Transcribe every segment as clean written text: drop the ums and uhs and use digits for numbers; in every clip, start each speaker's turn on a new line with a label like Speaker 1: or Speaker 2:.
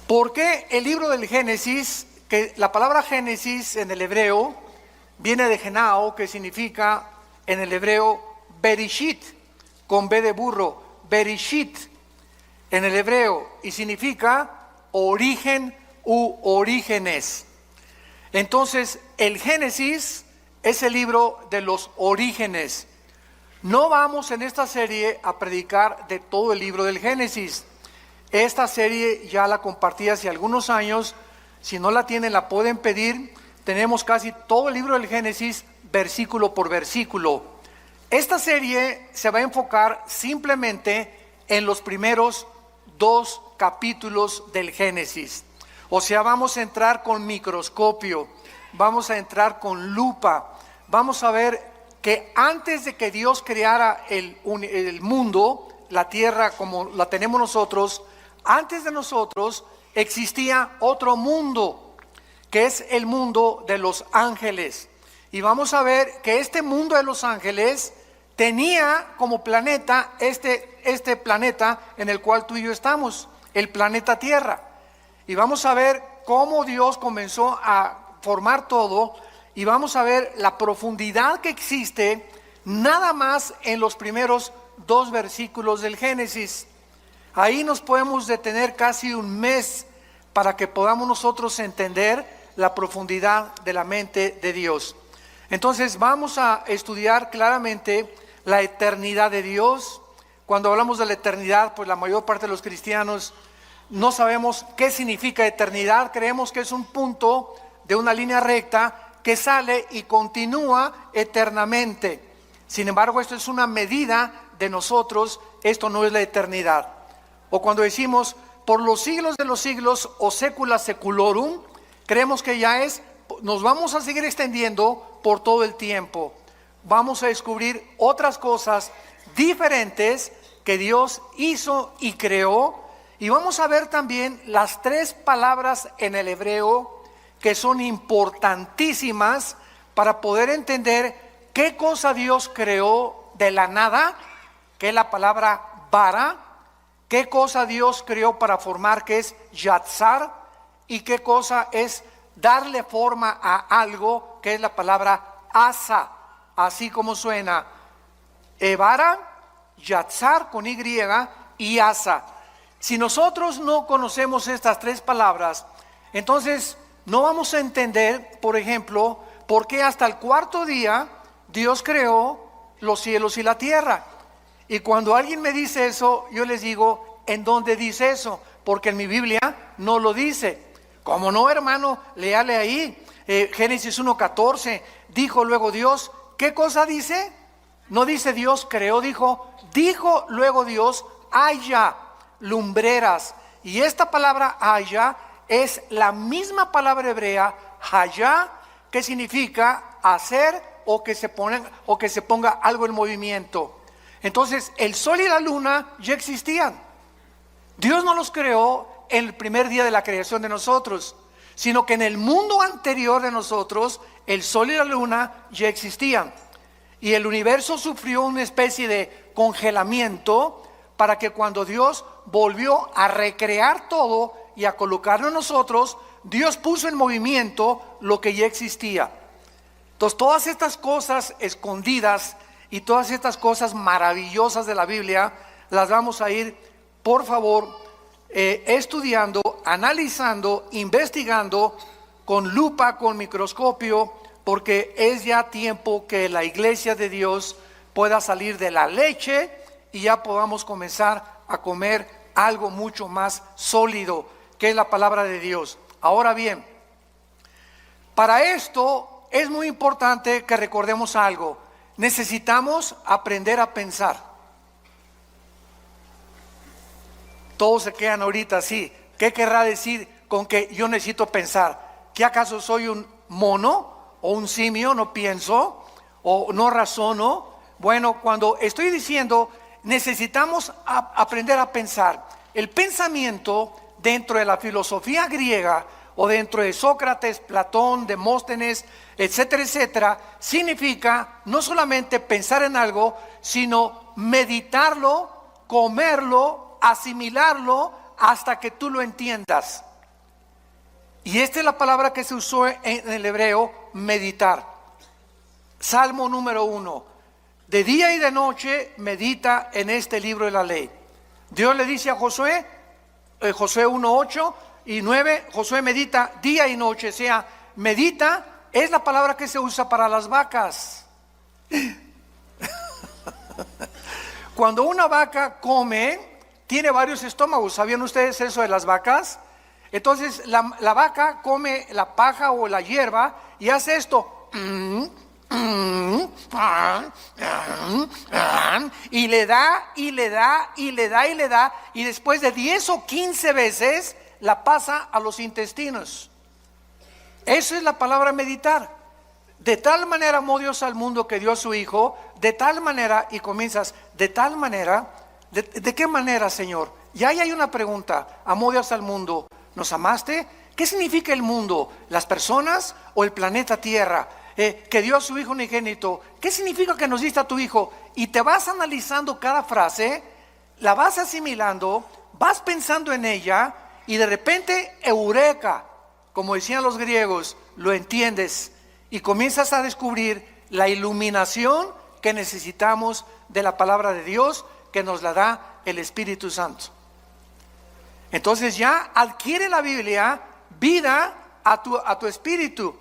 Speaker 1: ¿Por qué el libro del Génesis, que la palabra Génesis en el hebreo viene de Genao, que significa en el hebreo Bereshit, con B de burro, Bereshit en el hebreo, y significa origen u orígenes? Entonces, el Génesis es el libro de los orígenes. No vamos en esta serie a predicar de todo el libro del Génesis. Esta serie ya la compartí hace algunos años. Si no la tienen, la pueden pedir. Tenemos casi todo el libro del Génesis, versículo por versículo. Esta serie se va a enfocar simplemente en los primeros 2 capítulos del Génesis. O sea, vamos a entrar con microscopio, vamos a entrar con lupa, vamos a ver que antes de que Dios creara el mundo, la tierra como la tenemos nosotros, antes de nosotros existía otro mundo, que es el mundo de los ángeles. Y vamos a ver que este mundo de los ángeles tenía como planeta este planeta en el cual tú y yo estamos, el planeta Tierra. Y vamos a ver cómo Dios comenzó a formar todo, y vamos a ver la profundidad que existe nada más en los primeros 2 versículos del Génesis. Ahí nos podemos detener casi un mes para que podamos nosotros entender la profundidad de la mente de Dios. Entonces vamos a estudiar claramente la eternidad de Dios. Cuando hablamos de la eternidad, pues la mayor parte de los cristianos no sabemos qué significa eternidad. Creemos que es un punto de una línea recta que sale y continúa eternamente. Sin embargo, esto es una medida de nosotros, esto no es la eternidad. O cuando decimos por los siglos de los siglos o secula seculorum, creemos que ya nos vamos a seguir extendiendo por todo el tiempo. Vamos a descubrir otras cosas diferentes que Dios hizo y creó. Y vamos a ver también las 3 palabras en el hebreo que son importantísimas para poder entender qué cosa Dios creó de la nada, que es la palabra bara, qué cosa Dios creó para formar, que es yatzar, y qué cosa es darle forma a algo, que es la palabra asa, así como suena, bara, yatzar con y asa. Si nosotros no conocemos estas 3 palabras, entonces no vamos a entender, por ejemplo, por qué hasta el 4.º día Dios creó los cielos y la tierra. Y cuando alguien me dice eso, yo les digo, ¿en dónde dice eso? Porque en mi Biblia no lo dice. ¿Cómo no, hermano? Léale ahí, Génesis 1.14, dijo luego Dios. ¿Qué cosa dice? No dice Dios creó, dijo luego Dios, haya lumbreras. Y esta palabra haya es la misma palabra hebrea haya, que significa hacer o que se ponga algo en movimiento. Entonces el sol y la luna ya existían. Dios no los creó en el primer día de la creación de nosotros, sino que en el mundo anterior de nosotros el sol y la luna ya existían. Y el universo sufrió una especie de congelamiento para que cuando Dios volvió a recrear todo y a colocarlo en nosotros, Dios puso en movimiento lo que ya existía. Entonces todas estas cosas escondidas y todas estas cosas maravillosas de la Biblia las vamos a ir, por favor, estudiando, analizando, investigando con lupa, con microscopio, porque es ya tiempo que la iglesia de Dios pueda salir de la leche y ya podamos comenzar a comer algo mucho más sólido, que es la palabra de Dios. Ahora bien, para esto es muy importante que recordemos algo. Necesitamos aprender a pensar. Todos se quedan ahorita así. ¿Qué querrá decir con que yo necesito pensar? ¿Qué acaso soy un mono o un simio? ¿No pienso o no razono? Bueno, cuando estoy diciendo necesitamos aprender a pensar, el pensamiento dentro de la filosofía griega o dentro de Sócrates, Platón, Demóstenes, etcétera, etcétera, significa no solamente pensar en algo, sino meditarlo, comerlo, asimilarlo hasta que tú lo entiendas. Y esta es la palabra que se usó en el hebreo, meditar. Salmo número 1. De día y de noche medita en este libro de la ley. Dios le dice a Josué, Josué 1, 8 y 9, Josué medita día y noche. O sea, medita es la palabra que se usa para las vacas. Cuando una vaca come, tiene varios estómagos. ¿Sabían ustedes eso de las vacas? Entonces la vaca come la paja o la hierba y hace esto. Y le da, y le da, y le da, y le da. Y después de 10 o 15 veces la pasa a los intestinos. Eso es la palabra meditar. De tal manera amó Dios al mundo que dio a su Hijo. De tal manera, y comienzas, de tal manera. ¿De qué manera, Señor? Y ahí hay una pregunta. ¿Amó Dios al mundo? ¿Nos amaste? ¿Qué significa el mundo? ¿Las personas o el planeta Tierra? Que dio a su Hijo unigénito. ¿Qué significa que nos diste a tu Hijo? Y te vas analizando cada frase, la vas asimilando, vas pensando en ella y de repente, eureka, como decían los griegos, lo entiendes y comienzas a descubrir la iluminación que necesitamos de la palabra de Dios, que nos la da el Espíritu Santo. Entonces ya adquiere la Biblia vida a tu espíritu,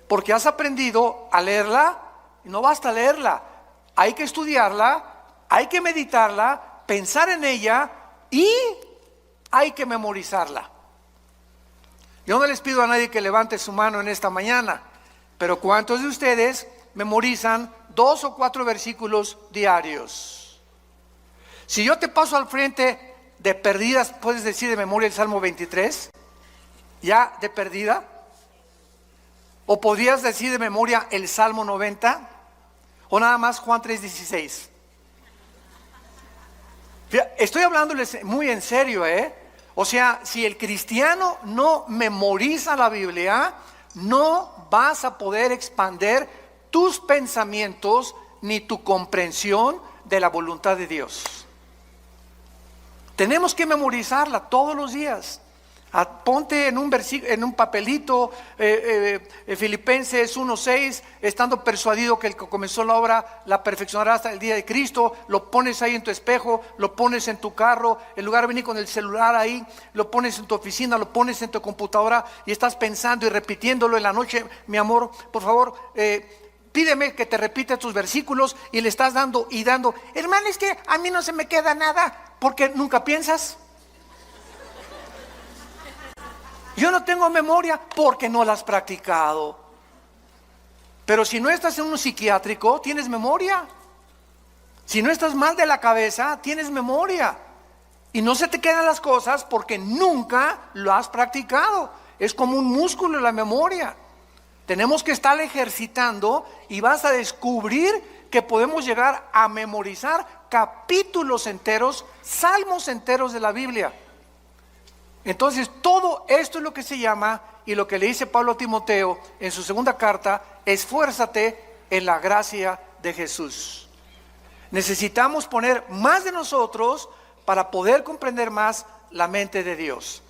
Speaker 1: porque has aprendido a leerla. Y no basta leerla, hay que estudiarla, hay que meditarla, pensar en ella y hay que memorizarla. Yo no les pido a nadie que levante su mano en esta mañana, pero ¿cuántos de ustedes memorizan 2 o 4 versículos diarios? Si yo te paso al frente de perdidas, ¿puedes decir de memoria el Salmo 23? ¿Ya de perdida? ¿O podrías decir de memoria el Salmo 90? ¿O nada más Juan 3:16? Estoy hablándoles muy en serio, O sea, si el cristiano no memoriza la Biblia, no vas a poder expandir tus pensamientos ni tu comprensión de la voluntad de Dios. Tenemos que memorizarla todos los días. Ponte en un papelito, Filipenses 1:6, estando persuadido que el que comenzó la obra la perfeccionará hasta el día de Cristo. Lo pones ahí en tu espejo, lo pones en tu carro, en lugar de venir con el celular ahí, lo pones en tu oficina, lo pones en tu computadora y estás pensando y repitiéndolo en la noche. Mi amor, por favor, pídeme que te repita tus versículos, y le estás dando y dando. Hermano, es que a mí no se me queda nada, porque nunca piensas. Yo no tengo memoria porque no la has practicado. Pero si no estás en un psiquiátrico, tienes memoria. Si no estás mal de la cabeza, tienes memoria. Y no se te quedan las cosas porque nunca lo has practicado. Es como un músculo la memoria. Tenemos que estar ejercitando y vas a descubrir que podemos llegar a memorizar capítulos enteros, salmos enteros de la Biblia. Entonces todo esto es lo que se llama, y lo que le dice Pablo a Timoteo en su segunda carta: esfuérzate en la gracia de Jesús. Necesitamos poner más de nosotros para poder comprender más la mente de Dios.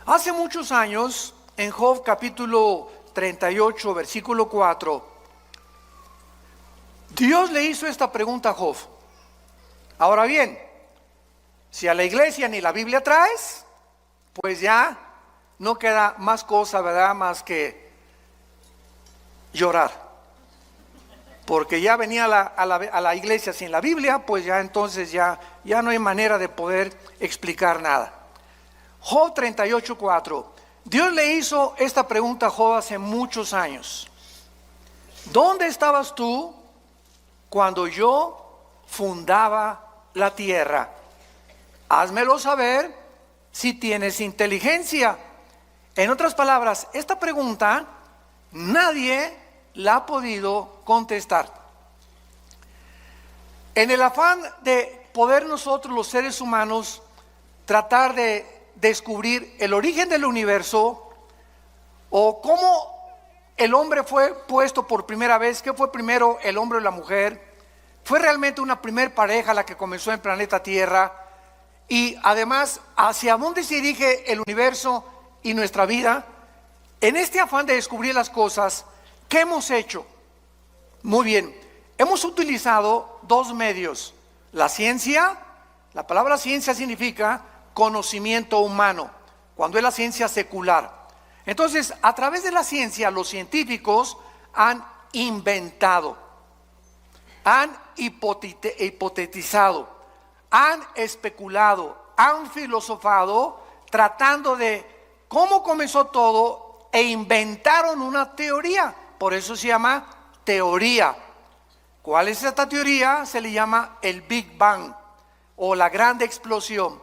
Speaker 1: Hace muchos años, en Job capítulo 38, versículo 4, Dios le hizo esta pregunta a Job. Ahora bien, si a la iglesia ni la Biblia traes, pues ya no queda más cosa, ¿verdad?, más que llorar. Porque ya venía a la iglesia sin la Biblia, pues ya entonces ya no hay manera de poder explicar nada. Job 38:4. Dios le hizo esta pregunta a Job hace muchos años. ¿Dónde estabas tú cuando yo fundaba la tierra? Házmelo saber si tienes inteligencia. En otras palabras, esta pregunta nadie la ha podido contestar. En el afán de poder nosotros, los seres humanos, tratar de descubrir el origen del universo, o cómo el hombre fue puesto por primera vez, qué fue primero, el hombre o la mujer, fue realmente una primer pareja la que comenzó en el planeta Tierra. Y además, ¿hacia dónde se dirige el universo y nuestra vida, en este afán de descubrir las cosas, ¿qué hemos hecho? Muy bien, hemos utilizado dos medios. La ciencia, la palabra ciencia significa conocimiento humano, cuando es la ciencia secular. Entonces, a través de la ciencia, los científicos han inventado, han hipotetizado, han especulado, han filosofado, tratando de cómo comenzó todo e inventaron una teoría. Por eso se llama teoría. ¿Cuál es esta teoría? Se le llama el Big Bang o la gran explosión.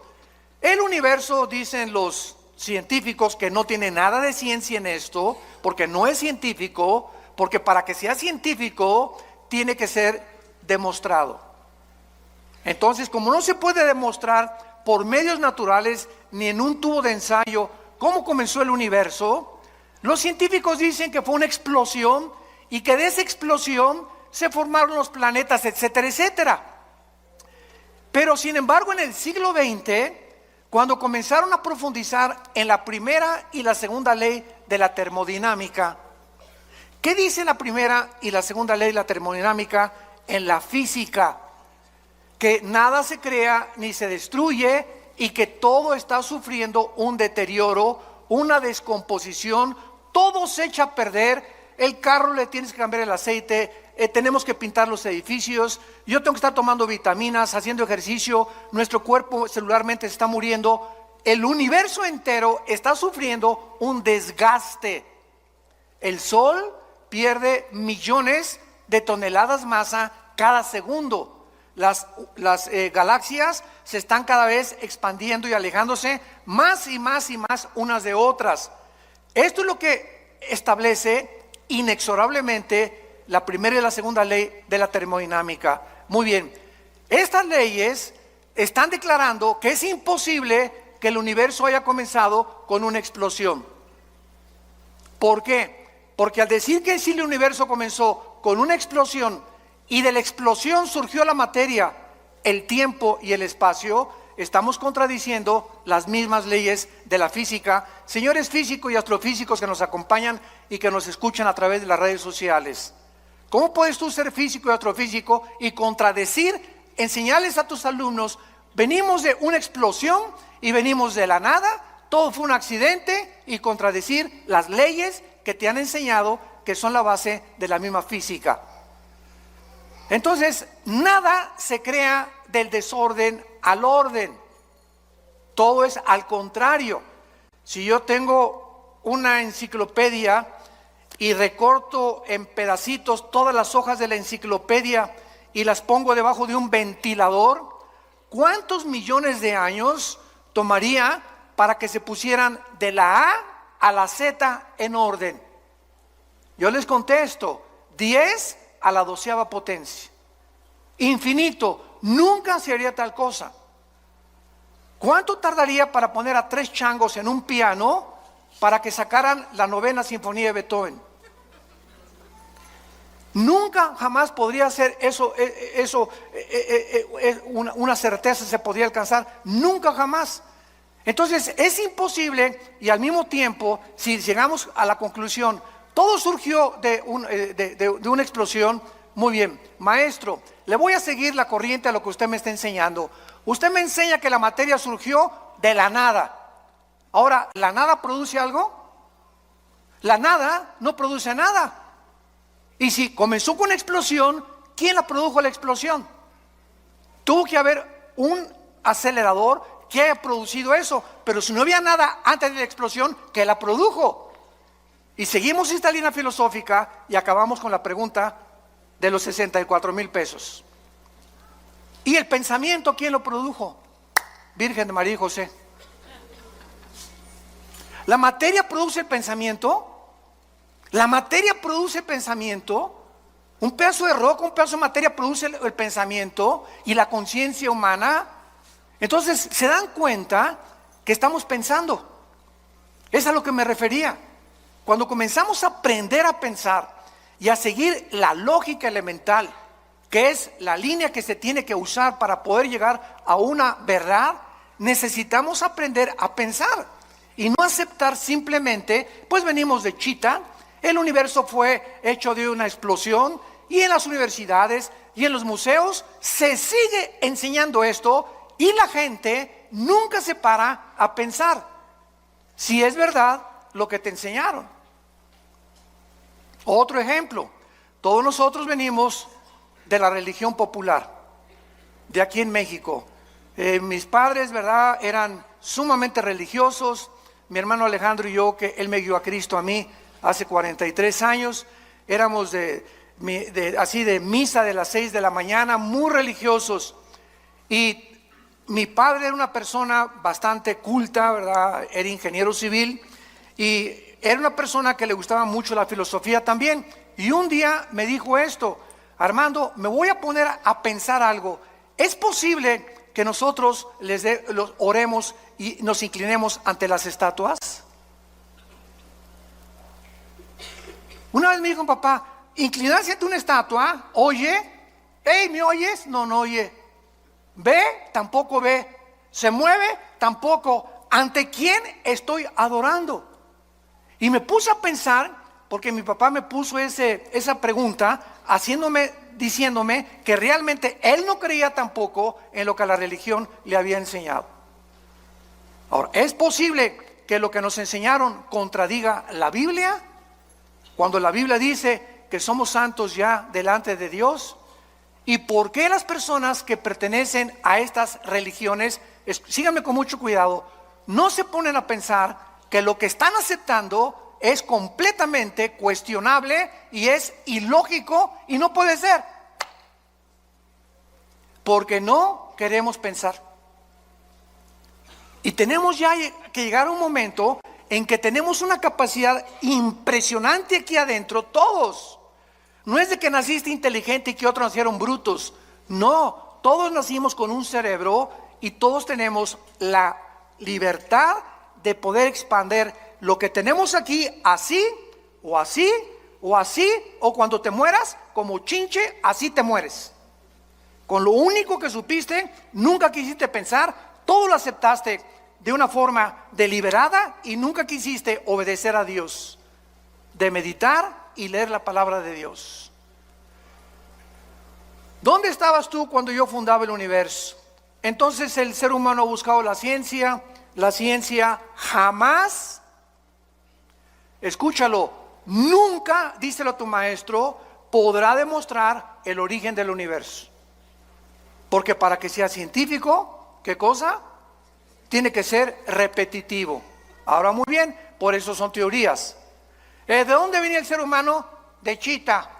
Speaker 1: El universo, dicen los científicos, que no tiene nada de ciencia en esto, porque no es científico, porque para que sea científico tiene que ser demostrado. Entonces, como no se puede demostrar por medios naturales ni en un tubo de ensayo cómo comenzó el universo, los científicos dicen que fue una explosión y que de esa explosión se formaron los planetas, etcétera, etcétera. Pero sin embargo, en el siglo XX, cuando comenzaron a profundizar en la primera y la segunda ley de la termodinámica, ¿qué dice la primera y la segunda ley de la termodinámica en la física? Que nada se crea ni se destruye y que todo está sufriendo un deterioro, una descomposición, todo se echa a perder. El carro le tienes que cambiar el aceite, tenemos que pintar los edificios, yo tengo que estar tomando vitaminas, haciendo ejercicio, nuestro cuerpo celularmente se está muriendo, el universo entero está sufriendo un desgaste. El Sol pierde millones de toneladas masa cada segundo. Las galaxias se están cada vez expandiendo y alejándose más y más y más unas de otras. Esto es lo que establece inexorablemente la primera y la segunda ley de la termodinámica. Muy bien, estas leyes están declarando que es imposible que el universo haya comenzado con una explosión. ¿Por qué? Porque al decir que sí, el universo comenzó con una explosión y de la explosión surgió la materia, el tiempo y el espacio, estamos contradiciendo las mismas leyes de la física. Señores físicos y astrofísicos que nos acompañan y que nos escuchan a través de las redes sociales, ¿cómo puedes tú ser físico y astrofísico y contradecir, enseñarles a tus alumnos, venimos de una explosión y venimos de la nada, todo fue un accidente, y contradecir las leyes que te han enseñado, que son la base de la misma física? Entonces, nada se crea del desorden al orden. Todo es al contrario. Si yo tengo una enciclopedia y recorto en pedacitos todas las hojas de la enciclopedia y las pongo debajo de un ventilador, ¿cuántos millones de años tomaría para que se pusieran de la A a la Z en orden? Yo les contesto, 10 a la 12ª potencia. Infinito, nunca se haría tal cosa. ¿Cuánto tardaría para poner a 3 changos en un piano para que sacaran la 9ª sinfonía de Beethoven? Nunca jamás podría ser eso, una certeza se podría alcanzar, nunca jamás. Entonces es imposible, y al mismo tiempo, si llegamos a la conclusión, todo surgió de una explosión. Muy bien, maestro, le voy a seguir la corriente a lo que usted me está enseñando. Usted me enseña que la materia surgió de la nada. Ahora, ¿la nada produce algo? La nada no produce nada. Y si comenzó con una explosión, ¿quién la produjo la explosión? Tuvo que haber un acelerador que haya producido eso. Pero si no había nada antes de la explosión, ¿qué la produjo? Y seguimos esta línea filosófica y acabamos con la pregunta de los 64,000 pesos. ¿Y el pensamiento quién lo produjo? Virgen de María y José. ¿La materia produce el pensamiento? La materia produce pensamiento. Un pedazo de roca, un pedazo de materia produce el pensamiento y la conciencia humana. Entonces, ¿se dan cuenta que estamos pensando? Es a lo que me refería. Cuando comenzamos a aprender a pensar y a seguir la lógica elemental, que es la línea que se tiene que usar para poder llegar a una verdad, necesitamos aprender a pensar. y no aceptar simplemente, pues venimos de chita, el universo fue hecho de una explosión, y en las universidades y en los museos se sigue enseñando esto, y la gente nunca se para a pensar si es verdad lo que te enseñaron. Otro ejemplo, todos nosotros venimos de la religión popular, de aquí en México. Mis padres, ¿verdad?, eran sumamente religiosos. Mi hermano Alejandro y yo, que él me guió a Cristo a mí hace 43 años, éramos así de misa de las 6 de la mañana, muy religiosos. Y mi padre era una persona bastante culta, ¿verdad? Era ingeniero civil y era una persona que le gustaba mucho la filosofía también. Y un día me dijo esto: Armando, me voy a poner a pensar algo. ¿Es posible que nosotros los oremos y nos inclinemos ante las estatuas? Una vez me dijo: papá, inclinarse ante una estatua, oye, hey, ¿me oyes? No, no oye. ¿Ve? Tampoco ve. ¿Se mueve? Tampoco. ¿Ante quién estoy adorando? Y me puse a pensar, porque mi papá me puso esa pregunta, diciéndome que realmente él no creía tampoco en lo que la religión le había enseñado. Ahora, ¿es posible que lo que nos enseñaron contradiga la Biblia? Cuando la Biblia dice que somos santos ya delante de Dios. ¿Y por qué las personas que pertenecen a estas religiones, síganme con mucho cuidado, no se ponen a pensar que lo que están aceptando es completamente cuestionable y es ilógico y no puede ser? Porque no queremos pensar. Y tenemos ya que llegar a un momento en que tenemos una capacidad impresionante aquí adentro, todos. No es de que naciste inteligente y que otros nacieron brutos. No, todos nacimos con un cerebro y todos tenemos la libertad de poder expandir lo que tenemos aquí, así, o así, o así, o cuando te mueras, como chinche, así te mueres. Con lo único que supiste, nunca quisiste pensar, todo lo aceptaste de una forma deliberada y nunca quisiste obedecer a Dios, de meditar y leer la palabra de Dios. ¿Dónde estabas tú cuando yo fundaba el universo? Entonces el ser humano ha buscado la ciencia jamás, escúchalo, nunca, díselo a tu maestro, podrá demostrar el origen del universo. Porque para que sea científico, ¿qué cosa? Tiene que ser repetitivo. Ahora, muy bien, por eso son teorías. ¿De dónde viene el ser humano? De chita.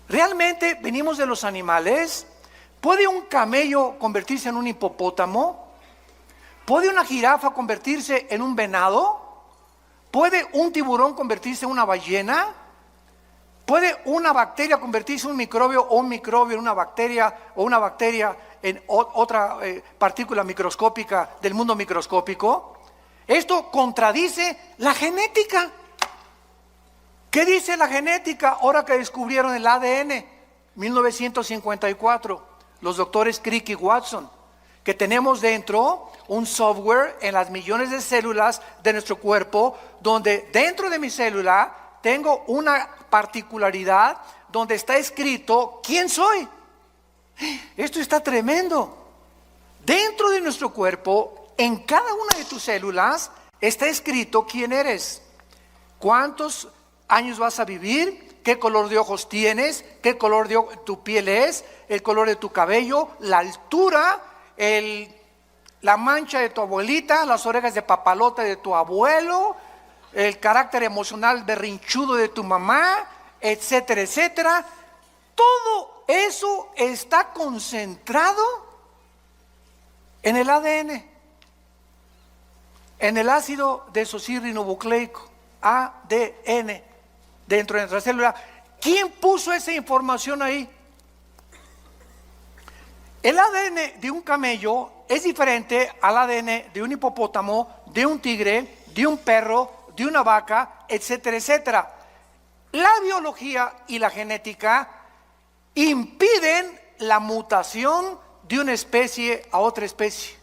Speaker 1: ¿Realmente venimos de los animales? ¿Puede un camello convertirse en un hipopótamo? ¿Puede una jirafa convertirse en un venado? ¿Puede un tiburón convertirse en una ballena? ¿Puede una bacteria convertirse en un microbio o un microbio en una bacteria o una bacteria en otra partícula microscópica del mundo microscópico? Esto contradice la genética. ¿Qué dice la genética ahora que descubrieron el ADN? 1954, los doctores Crick y Watson, que tenemos dentro un software en las millones de células de nuestro cuerpo, donde dentro de mi célula tengo una particularidad donde está escrito quién soy. Esto está tremendo. Dentro de nuestro cuerpo, en cada una de tus células, está escrito quién eres, cuántos años vas a vivir, qué color de ojos tienes, qué color de tu piel es, el color de tu cabello, la altura, la mancha de tu abuelita, las orejas de papalote de tu abuelo, el carácter emocional berrinchudo de tu mamá, etcétera, etcétera. Todo eso está concentrado en el ADN, en el ácido desoxirribonucleico, ADN, dentro de nuestra célula. ¿Quién puso esa información ahí? El ADN de un camello es diferente al ADN de un hipopótamo, de un tigre, de un perro, de una vaca, etcétera, etcétera. La biología y la genética impiden la mutación de una especie a otra especie.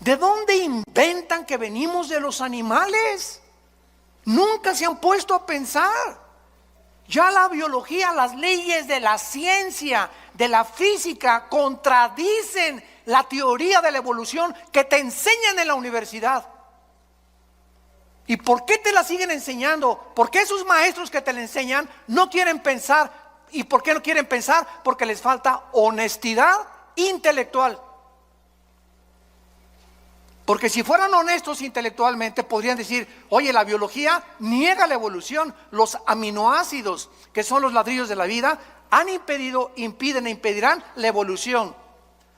Speaker 1: ¿De dónde inventan que venimos de los animales? Nunca se han puesto a pensar. Ya la biología, las leyes de la ciencia, de la física, contradicen la teoría de la evolución que te enseñan en la universidad. ¿Y por qué te la siguen enseñando? ¿Por qué esos maestros que te la enseñan no quieren pensar? ¿Y por qué no quieren pensar? Porque les falta honestidad intelectual. Porque si fueran honestos intelectualmente podrían decir: oye, la biología niega la evolución. Los aminoácidos, que son los ladrillos de la vida, han impedido, impiden e impedirán la evolución.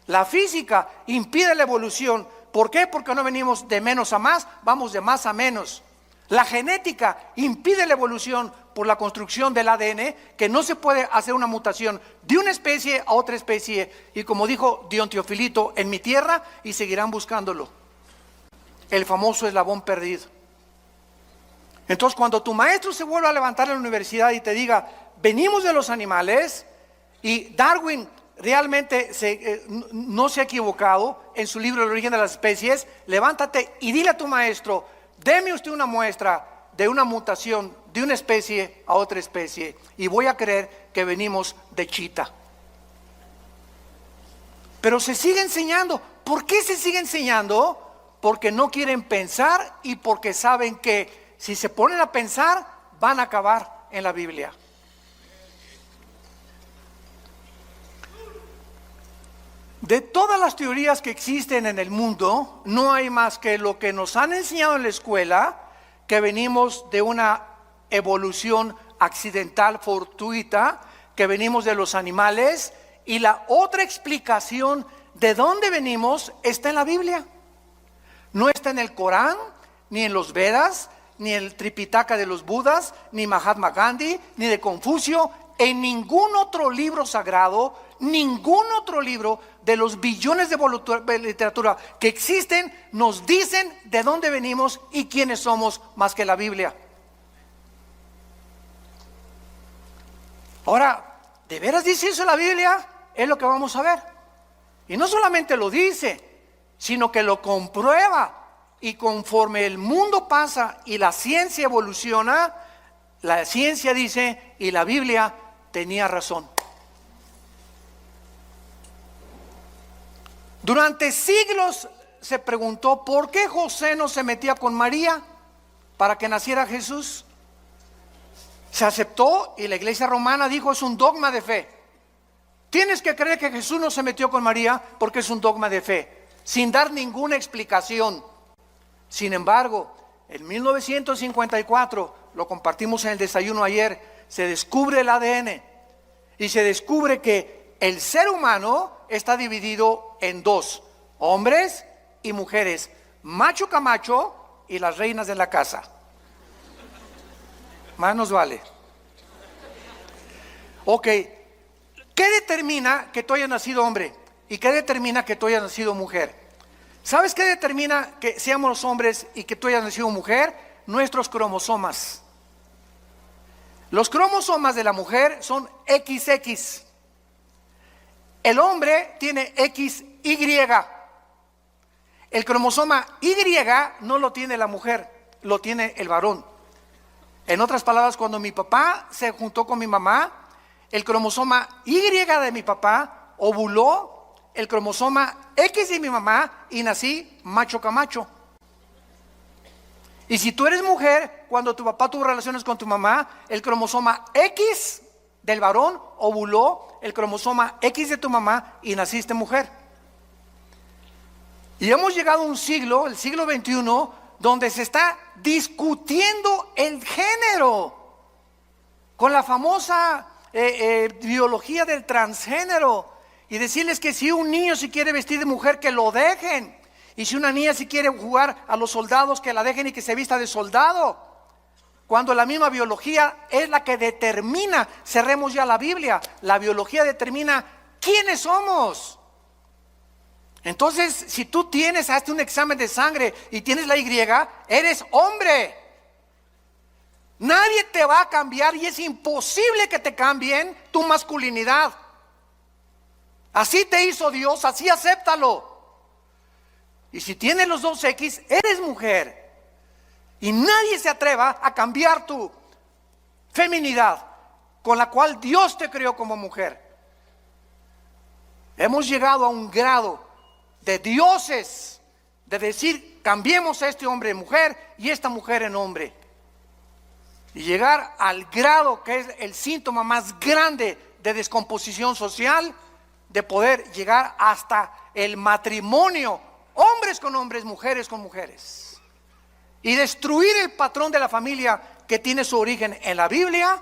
Speaker 1: La física impide la evolución. ¿Por qué? Porque no venimos de menos a más, vamos de más a menos. La genética impide la evolución por la construcción del ADN, que no se puede hacer una mutación de una especie a otra especie. Y como dijo Dion Teofilito, en mi tierra, y seguirán buscándolo. El famoso eslabón perdido. Entonces, cuando tu maestro se vuelva a levantar en la universidad y te diga: venimos de los animales, y Darwin realmente no se ha equivocado en su libro El origen de las especies, levántate y dile a tu maestro: deme usted una muestra de una mutación de una especie a otra especie, y voy a creer que venimos de chita. Pero se sigue enseñando. ¿Por qué se sigue enseñando? Porque no quieren pensar y porque saben que si se ponen a pensar van a acabar en la Biblia. De todas las teorías que existen en el mundo, no hay más que lo que nos han enseñado en la escuela, que venimos de una evolución accidental, fortuita, que venimos de los animales, y la otra explicación de dónde venimos está en la Biblia. No está en el Corán, ni en los Vedas, ni en el Tripitaka de los Budas, ni Mahatma Gandhi, ni de Confucio, en ningún otro libro sagrado, ningún otro libro de los billones de literatura que existen nos dicen de dónde venimos y quiénes somos más que la Biblia. Ahora, ¿de veras dice eso la Biblia? Es lo que vamos a ver. Y no solamente lo dice, sino que lo comprueba. Y conforme el mundo pasa y la ciencia evoluciona, la ciencia dice, y la Biblia tenía razón. Durante siglos se preguntó por qué José no se metía con María para que naciera Jesús. Se aceptó y la iglesia romana dijo: es un dogma de fe. Tienes que creer que Jesús no se metió con María porque es un dogma de fe, sin dar ninguna explicación. Sin embargo, en 1954, lo compartimos en el desayuno ayer, se descubre el ADN y se descubre que el ser humano está dividido en dos: hombres y mujeres, macho camacho y las reinas de la casa. Más nos vale. Ok, ¿qué determina que tú hayas nacido hombre? ¿Y qué determina que tú hayas nacido mujer? ¿Sabes qué determina que seamos los hombres y que tú hayas nacido mujer? Nuestros cromosomas. Los cromosomas de la mujer son XX. El hombre tiene XY. El cromosoma Y no lo tiene la mujer, lo tiene el varón. En otras palabras, cuando mi papá se juntó con mi mamá, el cromosoma Y de mi papá ovuló el cromosoma X de mi mamá y nací macho camacho. Y si tú eres mujer, cuando tu papá tuvo relaciones con tu mamá, el cromosoma X del varón ovuló el cromosoma X de tu mamá y naciste mujer. Y hemos llegado a un siglo, el siglo XXI, donde se está discutiendo el género con la famosa biología del transgénero. Y decirles que si un niño se quiere vestir de mujer, que lo dejen. Y si una niña se quiere jugar a los soldados, que la dejen y que se vista de soldado. Cuando la misma biología es la que determina, cerremos ya la Biblia, la biología determina quiénes somos. Entonces, si tú hazte un examen de sangre y tienes la Y, eres hombre. Nadie te va a cambiar y es imposible que te cambien tu masculinidad. Así te hizo Dios, así acéptalo. Y si tienes los dos X, eres mujer. Y nadie se atreva a cambiar tu feminidad con la cual Dios te creó como mujer. Hemos llegado a un grado de dioses, de decir, cambiemos a este hombre en mujer y esta mujer en hombre. Y llegar al grado que es el síntoma más grande de descomposición social, de poder llegar hasta el matrimonio, hombres con hombres, mujeres con mujeres. Y destruir el patrón de la familia que tiene su origen en la Biblia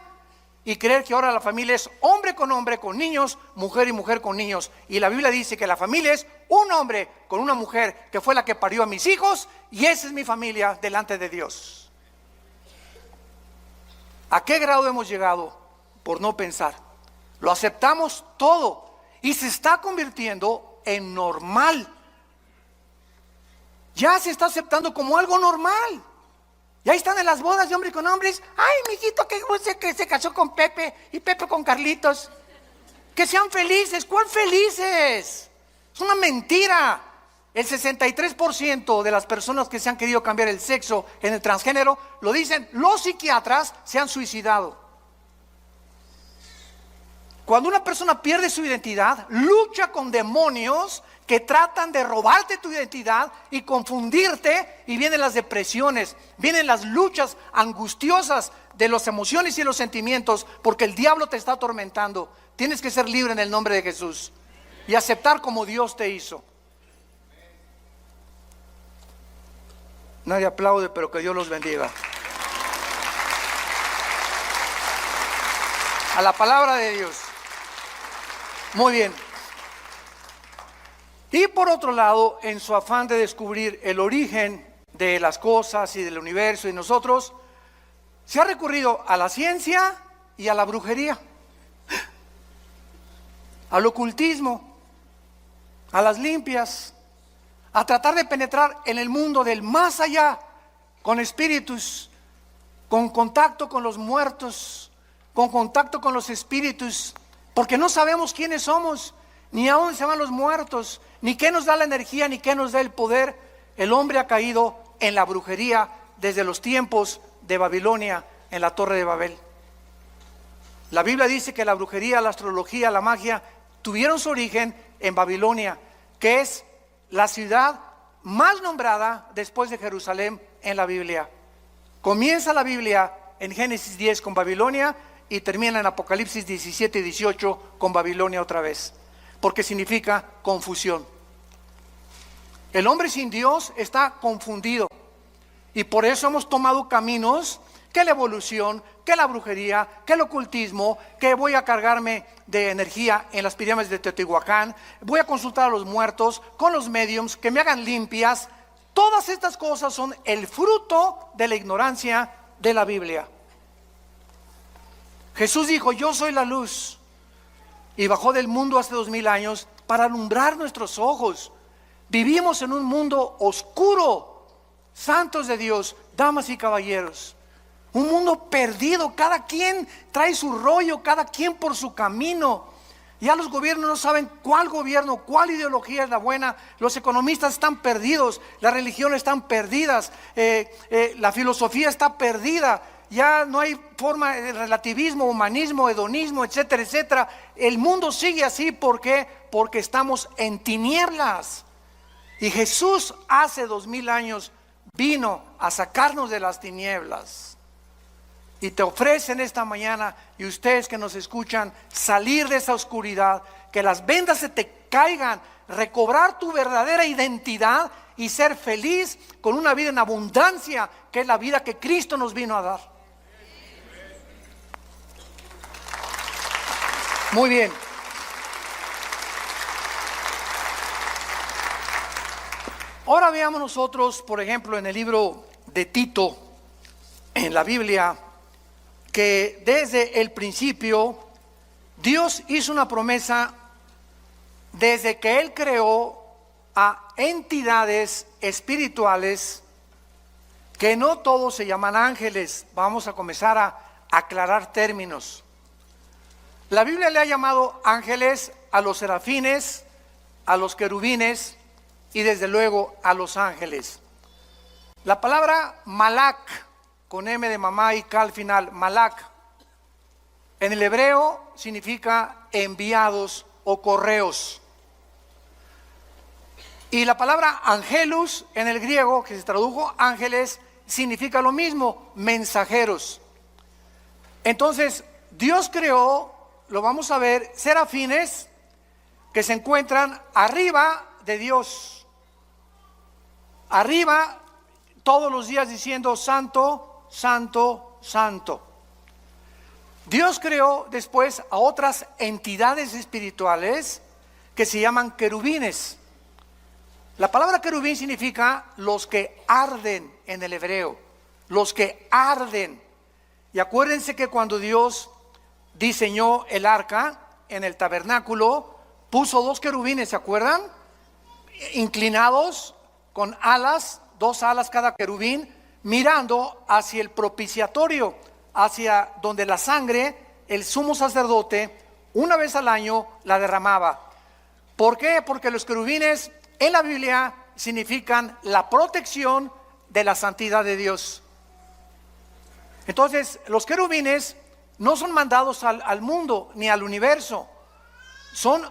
Speaker 1: y creer que ahora la familia es hombre con niños, mujer y mujer con niños. Y la Biblia dice que la familia es un hombre con una mujer que fue la que parió a mis hijos y esa es mi familia delante de Dios. ¿A qué grado hemos llegado por no pensar? Lo aceptamos todo y se está convirtiendo en normal. Ya se está aceptando como algo normal. Y ahí están en las bodas de hombres con hombres. Ay, mijito, que se casó con Pepe y Pepe con Carlitos. Que sean felices. ¿Cuál felices? Es una mentira. El 63% de las personas que se han querido cambiar el sexo en el transgénero, lo dicen los psiquiatras, se han suicidado. Cuando una persona pierde su identidad, lucha con demonios que tratan de robarte tu identidad y confundirte, y vienen las depresiones, vienen las luchas angustiosas de las emociones y los sentimientos, porque el diablo te está atormentando. Tienes que ser libre en el nombre de Jesús y aceptar como Dios te hizo. Nadie aplaude, pero que Dios los bendiga. A la palabra de Dios. Muy bien. Y por otro lado, en su afán de descubrir el origen de las cosas y del universo y nosotros, se ha recurrido a la ciencia y a la brujería, al ocultismo, a las limpias, a tratar de penetrar en el mundo del más allá, con espíritus, con contacto con los muertos, con contacto con los espíritus, porque no sabemos quiénes somos, ni a dónde se van los muertos, ni qué nos da la energía, ni qué nos da el poder. El hombre ha caído en la brujería desde los tiempos de Babilonia, en la Torre de Babel. La Biblia dice que la brujería, la astrología, la magia tuvieron su origen en Babilonia, que es la ciudad más nombrada después de Jerusalén en la Biblia. Comienza la Biblia en Génesis 10 con Babilonia y termina en Apocalipsis 17 y 18 con Babilonia otra vez, porque significa confusión. El hombre sin Dios está confundido y por eso hemos tomado caminos que la evolución, que la brujería, que el ocultismo, que voy a cargarme de energía en las pirámides de Teotihuacán, voy a consultar a los muertos con los mediums que me hagan limpias. Todas estas cosas son el fruto de la ignorancia de la Biblia. Jesús dijo, yo soy la luz, y bajó del mundo hace 2000 años para alumbrar nuestros ojos. Vivimos en un mundo oscuro, santos de Dios, damas y caballeros, un mundo perdido, cada quien trae su rollo, cada quien por su camino. Ya los gobiernos no saben cuál gobierno, cuál ideología es la buena. Los economistas están perdidos, las religiones están perdidas, la filosofía está perdida. Ya no hay forma de relativismo, humanismo, hedonismo, etcétera, etcétera. El mundo sigue así, ¿por qué? Porque estamos en tinieblas. Y Jesús hace 2000 años vino a sacarnos de las tinieblas. Y te ofrecen esta mañana, y ustedes que nos escuchan, salir de esa oscuridad, que las vendas se te caigan, recobrar tu verdadera identidad y ser feliz con una vida en abundancia, que es la vida que Cristo nos vino a dar. Muy bien. Ahora veamos nosotros, por ejemplo, en el libro de Tito, en la Biblia, que desde el principio Dios hizo una promesa desde que Él creó a entidades espirituales que no todos se llaman ángeles. Vamos a comenzar a aclarar términos. La Biblia le ha llamado ángeles a los serafines, a los querubines, y desde luego a los ángeles. La palabra malak, con M de mamá y K al final, malak, en el hebreo significa enviados o correos. Y la palabra angelus en el griego, que se tradujo ángeles, significa lo mismo, mensajeros. Entonces, Dios creó, lo vamos a ver, serafines que se encuentran arriba de Dios. Arriba, todos los días diciendo santo, santo, santo. Dios creó después a otras entidades espirituales que se llaman querubines. La palabra querubín significa los que arden en el hebreo, los que arden. Y acuérdense que cuando Dios diseñó el arca en el tabernáculo, puso dos querubines, ¿se acuerdan? Inclinados con alas, dos alas cada querubín, mirando hacia el propiciatorio, hacia donde la sangre, el sumo sacerdote, una vez al año la derramaba. ¿Por qué? Porque los querubines en la Biblia significan la protección de la santidad de Dios. Entonces, los querubines no son mandados al mundo ni al universo. Son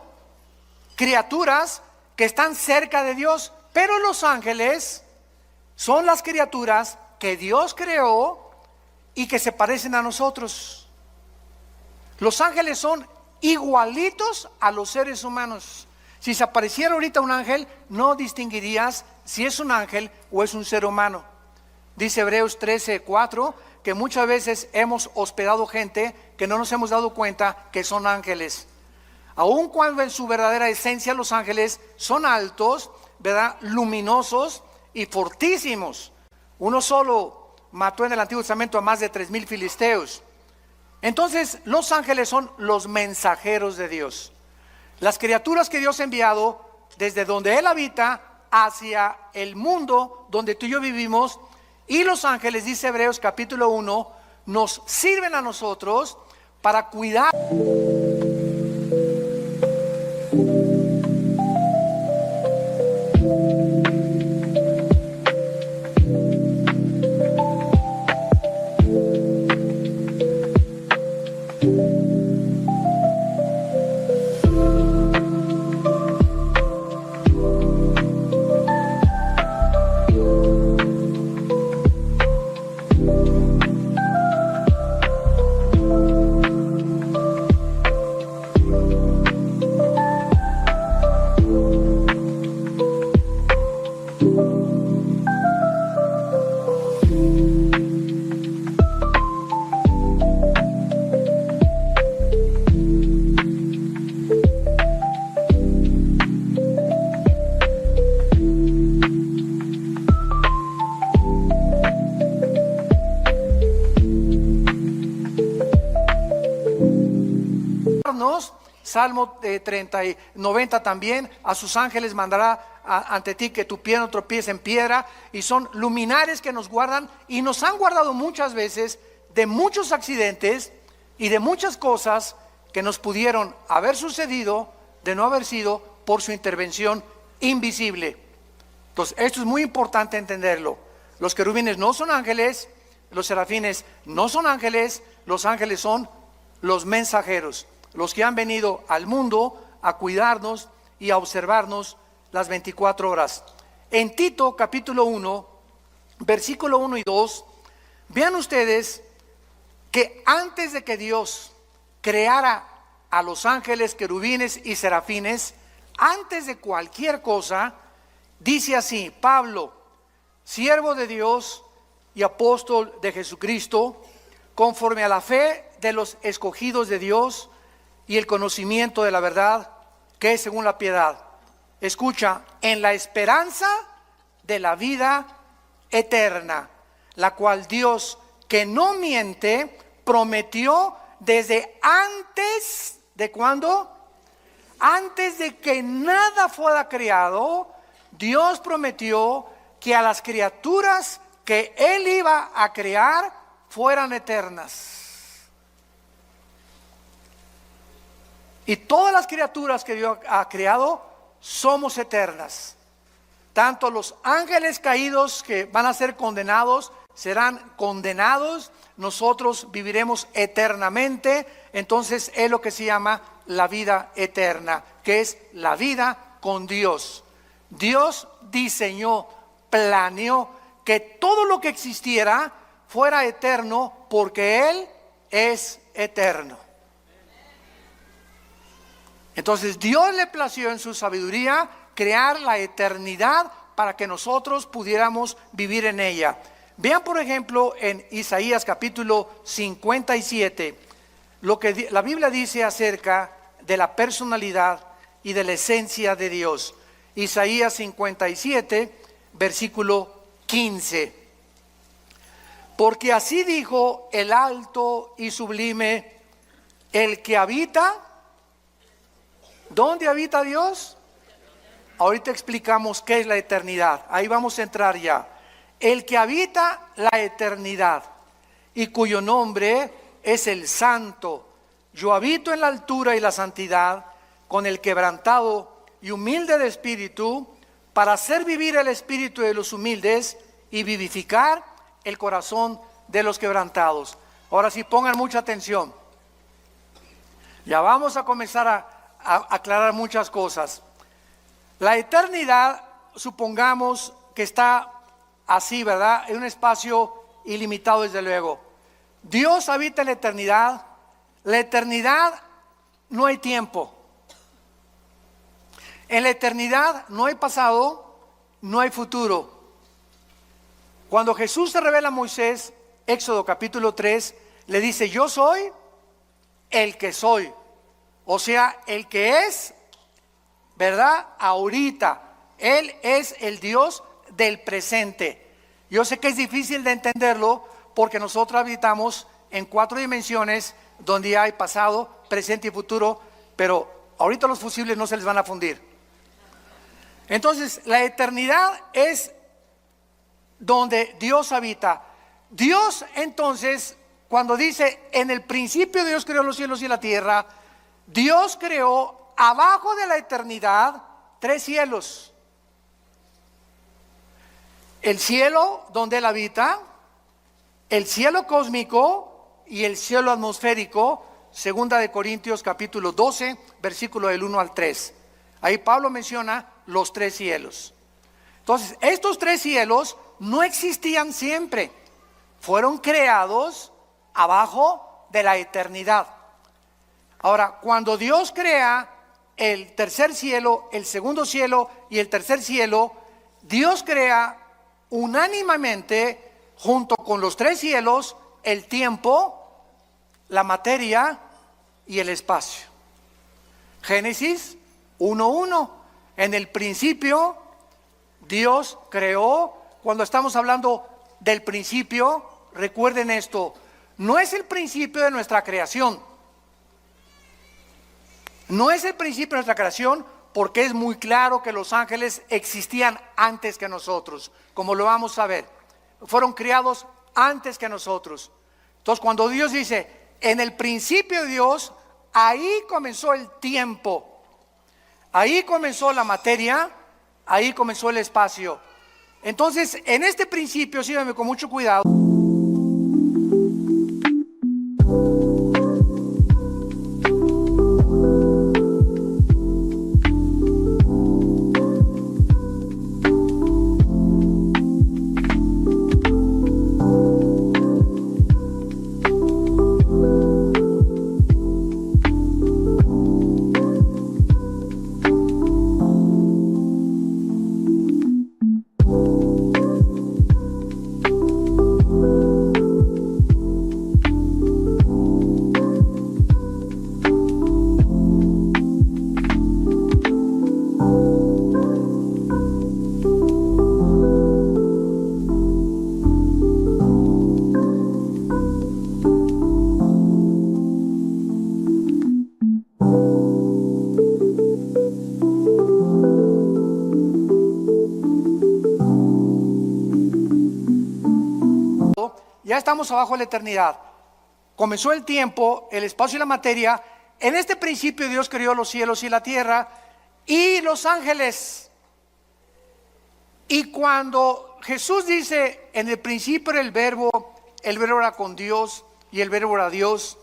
Speaker 1: criaturas que están cerca de Dios, pero los ángeles son las criaturas que Dios creó y que se parecen a nosotros. Los ángeles son igualitos a los seres humanos. Si se apareciera ahorita un ángel, no distinguirías si es un ángel o es un ser humano. Dice Hebreos 13:4 que muchas veces hemos hospedado gente que no nos hemos dado cuenta que son ángeles. Aun cuando en su verdadera esencia los ángeles son altos, ¿verdad?, luminosos y fortísimos. Uno solo mató en el Antiguo Testamento a más de 3,000 filisteos. Entonces, los ángeles son los mensajeros de Dios. Las criaturas que Dios ha enviado desde donde Él habita hacia el mundo donde tú y yo vivimos. Y los ángeles, dice Hebreos capítulo 1, nos sirven a nosotros para cuidar. Salmo 30 y 90 también, a sus ángeles mandará ante ti que tu pie no tropiece en piedra. Y son luminares que nos guardan y nos han guardado muchas veces de muchos accidentes y de muchas cosas que nos pudieron haber sucedido de no haber sido por su intervención invisible. Entonces esto es muy importante entenderlo. Los querubines no son ángeles, los serafines no son ángeles, los ángeles son los mensajeros, los que han venido al mundo a cuidarnos y a observarnos las 24 horas. En Tito capítulo 1, versículo 1 y 2, vean ustedes que antes de que Dios creara a los ángeles, querubines y serafines, antes de cualquier cosa, dice así: Pablo, siervo de Dios y apóstol de Jesucristo, conforme a la fe de los escogidos de Dios y el conocimiento de la verdad, que es según la piedad. Escucha, en la esperanza de la vida eterna, la cual Dios, que no miente, prometió desde antes de ¿cuándo? Antes de que nada fuera creado. Dios prometió que a las criaturas que Él iba a crear fueran eternas. Y todas las criaturas que Dios ha creado somos eternas. Tanto los ángeles caídos que van a ser condenados serán condenados, nosotros viviremos eternamente. Entonces es lo que se llama la vida eterna, que es la vida con Dios. Dios diseñó, planeó que todo lo que existiera fuera eterno porque Él es eterno. Entonces Dios le plació en su sabiduría crear la eternidad para que nosotros pudiéramos vivir en ella. Vean por ejemplo en Isaías capítulo 57 lo que la Biblia dice acerca de la personalidad y de la esencia de Dios. Isaías 57 versículo 15. Porque así dijo el alto y sublime, el que habita. ¿Dónde habita Dios? Ahorita explicamos qué es la eternidad. Ahí vamos a entrar ya. El que habita la eternidad y cuyo nombre es el Santo. Yo habito en la altura y la santidad con el quebrantado y humilde de espíritu, para hacer vivir el espíritu de los humildes y vivificar el corazón de los quebrantados. Ahora sí, pongan mucha atención. Ya vamos a comenzar a aclarar muchas cosas. La eternidad, supongamos que está así, ¿verdad? En un espacio ilimitado, desde luego. Dios habita en la eternidad. La eternidad no hay tiempo. En la eternidad no hay pasado, no hay futuro. Cuando Jesús se revela a Moisés, Éxodo capítulo 3, le dice: yo soy el que soy. O sea, el que es, ¿verdad? Ahorita. Él es el Dios del presente. Yo sé que es difícil de entenderlo porque nosotros habitamos en 4 dimensiones donde hay pasado, presente y futuro, pero ahorita los fusibles no se les van a fundir. Entonces, la eternidad es donde Dios habita. Dios, entonces, cuando dice, en el principio Dios creó los cielos y la tierra, Dios creó abajo de la eternidad 3 cielos. El cielo donde Él habita, el cielo cósmico y el cielo atmosférico, segunda de Corintios capítulo 12, versículo del 1 al 3. Ahí Pablo menciona los 3 cielos. Entonces, estos 3 cielos no existían siempre, fueron creados abajo de la eternidad. Ahora, cuando Dios crea el tercer cielo, el segundo cielo y el tercer cielo, Dios crea unánimemente, junto con los 3 cielos, el tiempo, la materia y el espacio. Génesis 1:1. En el principio Dios creó. Cuando estamos hablando del principio, recuerden esto, no es el principio de nuestra creación. No es el principio de nuestra creación, porque es muy claro que los ángeles existían antes que nosotros, como lo vamos a ver. Fueron creados antes que nosotros. Entonces, cuando Dios dice, en el principio de Dios, ahí comenzó el tiempo. Ahí comenzó la materia, ahí comenzó el espacio. Entonces, en este principio, síganme con mucho cuidado. Ya estamos abajo de la eternidad. Comenzó el tiempo, el espacio y la materia. En este principio Dios creó los cielos y la tierra y los ángeles. Y cuando Jesús dice, en el principio era el verbo era con Dios y el verbo era Dios.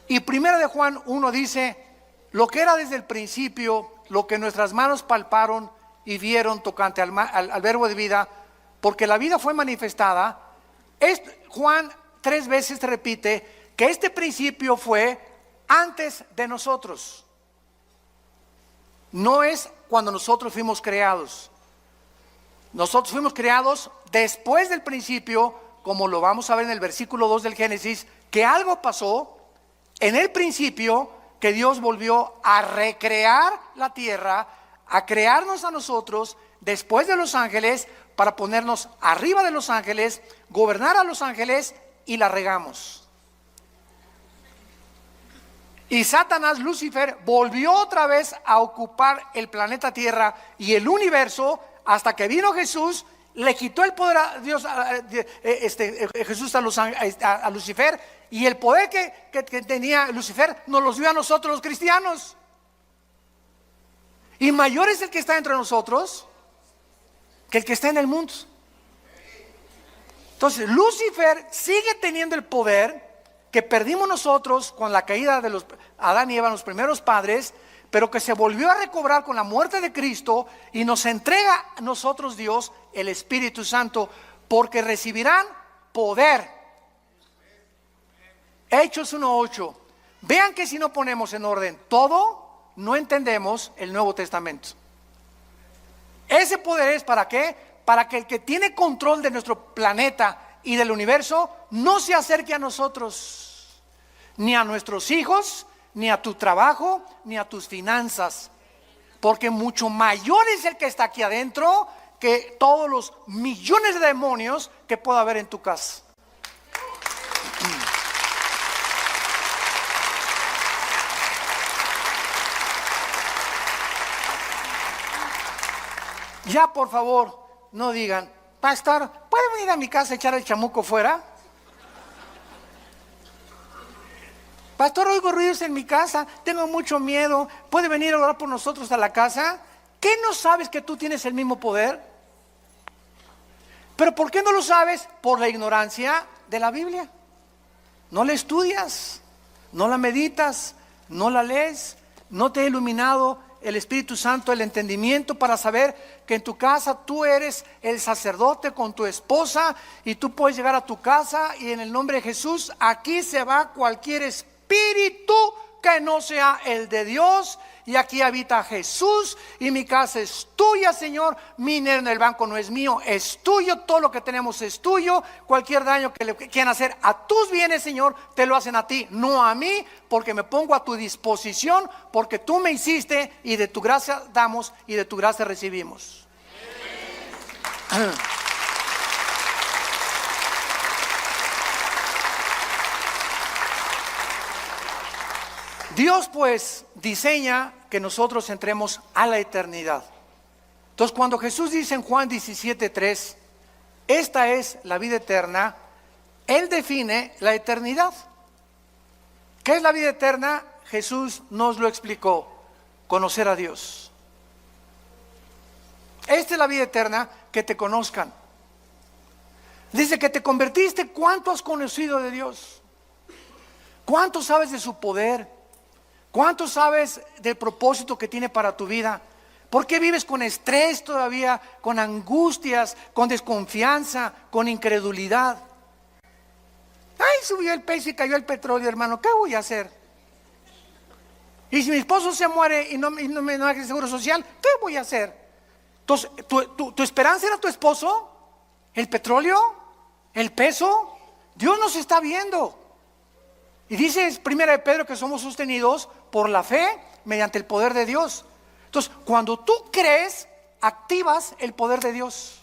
Speaker 1: Y primero de Juan 1 dice, lo que era desde el principio, lo que nuestras manos palparon y vieron tocante al verbo de vida, porque la vida fue manifestada. Juan 3 veces repite que este principio fue antes de nosotros. No es cuando nosotros fuimos creados. Nosotros fuimos creados después del principio, como lo vamos a ver en el versículo 2 del Génesis, que algo pasó en el principio, que Dios volvió a recrear la tierra, a crearnos a nosotros después de los ángeles, para ponernos arriba de los ángeles, gobernar a los ángeles, y la regamos. Y Satanás, Lucifer, volvió otra vez a ocupar el planeta Tierra y el universo, hasta que vino Jesús, le quitó el poder a Dios, Jesús a Lucifer, y el poder que tenía Lucifer nos los dio a nosotros los cristianos. Y mayor es el que está entre nosotros que el que está en el mundo. Entonces Lucifer sigue teniendo el poder que perdimos nosotros con la caída de los Adán y Eva, los primeros padres, pero que se volvió a recobrar con la muerte de Cristo, y nos entrega a nosotros Dios el Espíritu Santo, porque recibirán poder. Hechos 1:8. Vean que si no ponemos en orden todo, no entendemos el Nuevo Testamento. Ese poder es ¿para qué? Para que el que tiene control de nuestro planeta y del universo no se acerque a nosotros, ni a nuestros hijos, ni a tu trabajo, ni a tus finanzas, porque mucho mayor es el que está aquí adentro que todos los millones de demonios que pueda haber en tu casa. Ya, por favor, no digan, pastor, ¿puede venir a mi casa a echar el chamuco fuera? Pastor, oigo ruidos en mi casa, tengo mucho miedo, ¿puede venir a orar por nosotros a la casa? ¿Qué no sabes que tú tienes el mismo poder? ¿Pero por qué no lo sabes? Por la ignorancia de la Biblia. No la estudias, no la meditas, no la lees, no te ha iluminado el Espíritu Santo, el entendimiento para saber que en tu casa tú eres el sacerdote con tu esposa, y tú puedes llegar a tu casa y en el nombre de Jesús, aquí se va cualquier espíritu que no sea el de Dios, y aquí habita Jesús, y mi casa es tuya, Señor, mi dinero en el banco no es mío, es tuyo, todo lo que tenemos es tuyo, cualquier daño que le quieran hacer a tus bienes, Señor, te lo hacen a ti, no a mí, porque me pongo a tu disposición, porque tú me hiciste, y de tu gracia damos y de tu gracia recibimos. Dios pues diseña que nosotros entremos a la eternidad. Entonces cuando Jesús dice en Juan 17:3, esta es la vida eterna, Él define la eternidad. ¿Qué es la vida eterna? Jesús nos lo explicó: conocer a Dios. Esta es la vida eterna, que te conozcan. Dice que te convertiste. ¿Cuánto has conocido de Dios? ¿Cuánto sabes de su poder? ¿Cuánto sabes del propósito que tiene para tu vida? ¿Por qué vives con estrés todavía, con angustias, con desconfianza, con incredulidad? Ay, subió el peso y cayó el petróleo, hermano, ¿qué voy a hacer? Y si mi esposo se muere y no me da el seguro social, ¿qué voy a hacer? Entonces, ¿tu esperanza era tu esposo? ¿El petróleo? ¿El peso? Dios nos está viendo. Y dice 1 de Pedro que somos sostenidos por la fe mediante el poder de Dios. Entonces, cuando tú crees, activas el poder de Dios.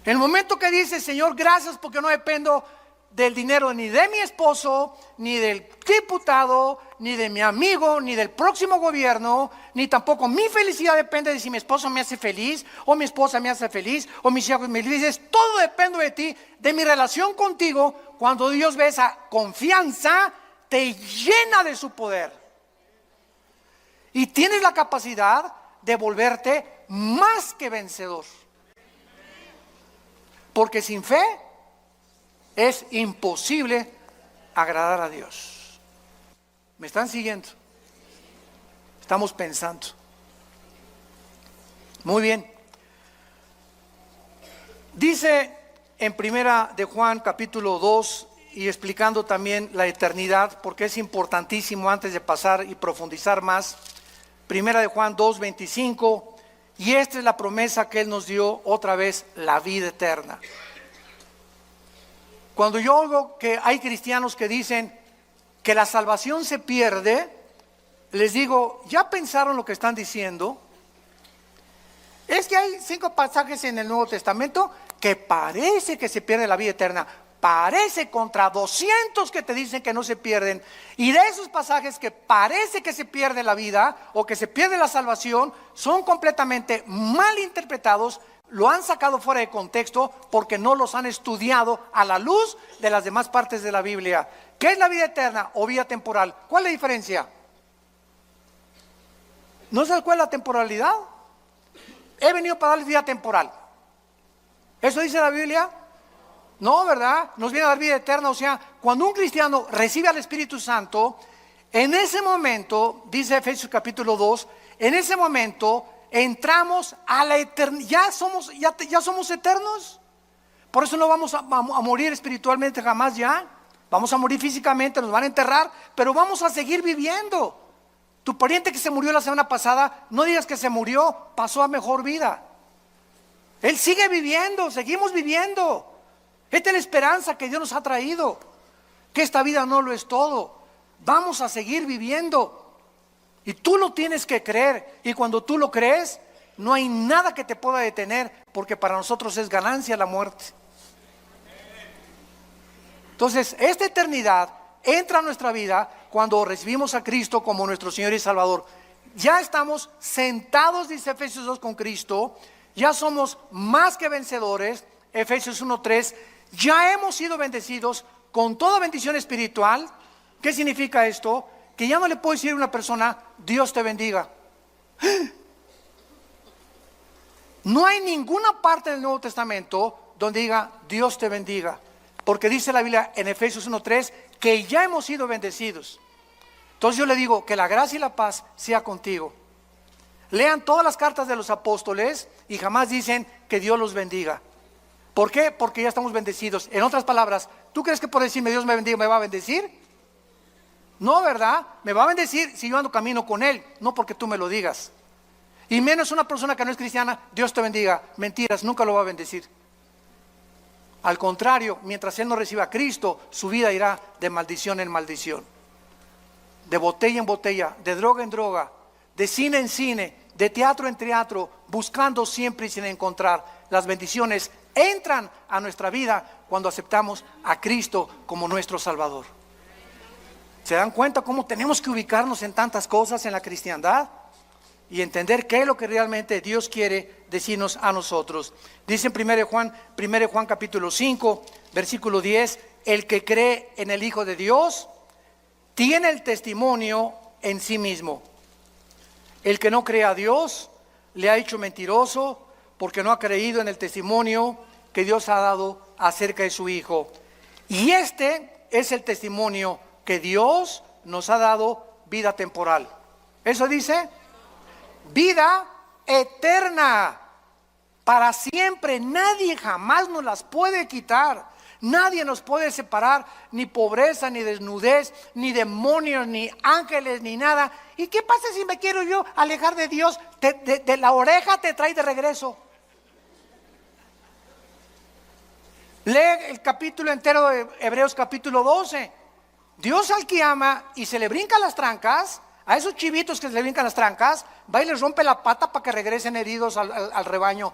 Speaker 1: En el momento que dices, Señor, gracias porque no dependo del dinero ni de mi esposo, ni del diputado, ni de mi amigo, ni del próximo gobierno, ni tampoco mi felicidad depende de si mi esposo me hace feliz, o mi esposa me hace feliz, o mis hijos me felices. Todo depende de ti, de mi relación contigo. Cuando Dios ve esa confianza, te llena de su poder. Y tienes la capacidad de volverte más que vencedor. Porque sin fe es imposible agradar a Dios. ¿Me están siguiendo? Estamos pensando. Muy bien. Dice en Primera de Juan capítulo 2, y explicando también la eternidad, porque es importantísimo antes de pasar y profundizar más. Primera de Juan 2:25, y esta es la promesa que Él nos dio otra vez, la vida eterna. Cuando yo oigo que hay cristianos que dicen que la salvación se pierde, les digo, ¿ya pensaron lo que están diciendo? Es que hay 5 pasajes en el Nuevo Testamento que parece que se pierde la vida eterna. Parece contra 200 que te dicen que no se pierden. Y de esos pasajes que parece que se pierde la vida o que se pierde la salvación, son completamente mal interpretados. Lo han sacado fuera de contexto porque no los han estudiado a la luz de las demás partes de la Biblia. ¿Qué es la vida eterna o vida temporal? ¿Cuál es la diferencia? ¿No sabes cuál es la temporalidad? He venido para darles vida temporal. ¿Eso dice la Biblia? No, ¿verdad? Nos viene a dar vida eterna. O sea, cuando un cristiano recibe al Espíritu Santo, en ese momento, dice Efesios capítulo 2, en ese momento entramos a la eternidad. Ya somos eternos. Por eso no vamos a morir espiritualmente jamás ya. Vamos a morir físicamente, nos van a enterrar, pero vamos a seguir viviendo. Tu pariente que se murió la semana pasada, no digas que se murió, pasó a mejor vida. Él sigue viviendo, seguimos viviendo. Esta es la esperanza que Dios nos ha traído, que esta vida no lo es todo. Vamos a seguir viviendo. Y tú lo tienes que creer. Y cuando tú lo crees, no hay nada que te pueda detener, porque para nosotros es ganancia la muerte. Entonces, esta eternidad entra a nuestra vida cuando recibimos a Cristo como nuestro Señor y Salvador. Ya estamos sentados, dice Efesios 2, con Cristo. Ya somos más que vencedores. Efesios 1:3. Ya hemos sido bendecidos con toda bendición espiritual. ¿Qué significa esto? Que ya no le puedo decir a una persona, Dios te bendiga. No hay ninguna parte del Nuevo Testamento donde diga, Dios te bendiga. Porque dice la Biblia en Efesios 1:3 que ya hemos sido bendecidos. Entonces yo le digo, que la gracia y la paz sea contigo. Lean todas las cartas de los apóstoles y jamás dicen que Dios los bendiga. ¿Por qué? Porque ya estamos bendecidos. En otras palabras, ¿tú crees que por decirme Dios me bendiga me va a bendecir? No, ¿verdad? Me va a bendecir si yo ando camino con Él, no porque tú me lo digas. Y menos una persona que no es cristiana, Dios te bendiga. Mentiras, nunca lo va a bendecir. Al contrario, mientras él no reciba a Cristo, su vida irá de maldición en maldición. De botella en botella, de droga en droga, de cine en cine, de teatro en teatro, buscando siempre y sin encontrar. Las bendiciones entran a nuestra vida cuando aceptamos a Cristo como nuestro Salvador. ¿Se dan cuenta cómo tenemos que ubicarnos en tantas cosas en la cristiandad? Y entender qué es lo que realmente Dios quiere decirnos a nosotros. Dice en 1 Juan capítulo 5, versículo 10, el que cree en el Hijo de Dios tiene el testimonio en sí mismo. El que no cree a Dios le ha hecho mentiroso, porque no ha creído en el testimonio que Dios ha dado acerca de su Hijo. Y este es el testimonio que Dios nos ha dado, vida temporal. ¿Eso dice? Vida eterna, para siempre. Nadie jamás nos las puede quitar. Nadie nos puede separar, ni pobreza, ni desnudez, ni demonios, ni ángeles, ni nada. ¿Y qué pasa si me quiero yo alejar de Dios? De la oreja te trae de regreso. Lee el capítulo entero de Hebreos capítulo 12. Dios al que ama y se le brincan las trancas, a esos chivitos que se le brincan las trancas, va y les rompe la pata para que regresen heridos al rebaño.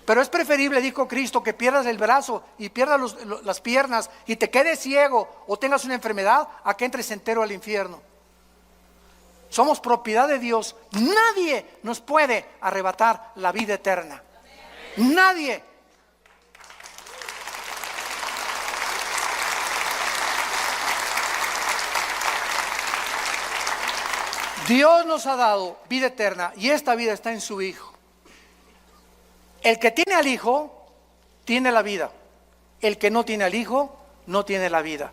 Speaker 1: Pero es preferible, dijo Cristo, que pierdas el brazo y pierdas las piernas y te quedes ciego o tengas una enfermedad, a que entres entero al infierno. Somos propiedad de Dios. Nadie nos puede arrebatar la vida eterna. Nadie. Dios nos ha dado vida eterna y esta vida está en su Hijo. El que tiene al Hijo tiene la vida. El que no tiene al Hijo no tiene la vida.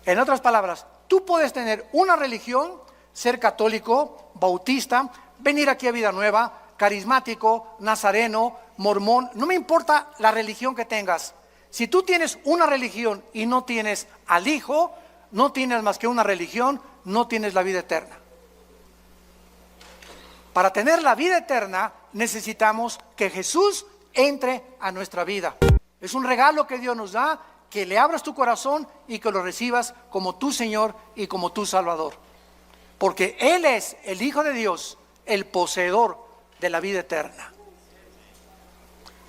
Speaker 1: En otras palabras, tú puedes tener una religión, ser católico, bautista, venir aquí a Vida Nueva, carismático, nazareno, mormón, no me importa la religión que tengas. Si tú tienes una religión y no tienes al Hijo, no tienes más que una religión, no tienes la vida eterna. Para tener la vida eterna necesitamos que Jesús entre a nuestra vida. Es un regalo que Dios nos da, que le abras tu corazón y que lo recibas como tu Señor y como tu Salvador. Porque Él es el Hijo de Dios, el poseedor de la vida eterna.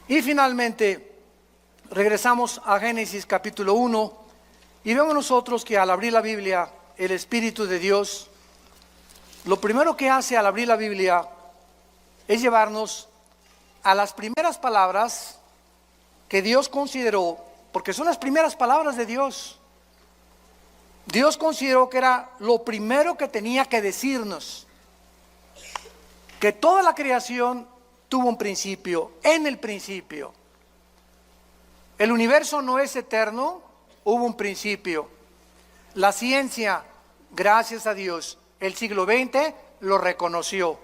Speaker 1: Y finalmente, regresamos a Génesis capítulo 1 y vemos nosotros que al abrir la Biblia, el Espíritu de Dios, lo primero que hace al abrir la Biblia es llevarnos a las primeras palabras que Dios consideró, porque son las primeras palabras de Dios. Dios consideró que era lo primero que tenía que decirnos, que toda la creación tuvo un principio, en el principio. El universo no es eterno, hubo un principio. La ciencia, gracias a Dios, el siglo XX lo reconoció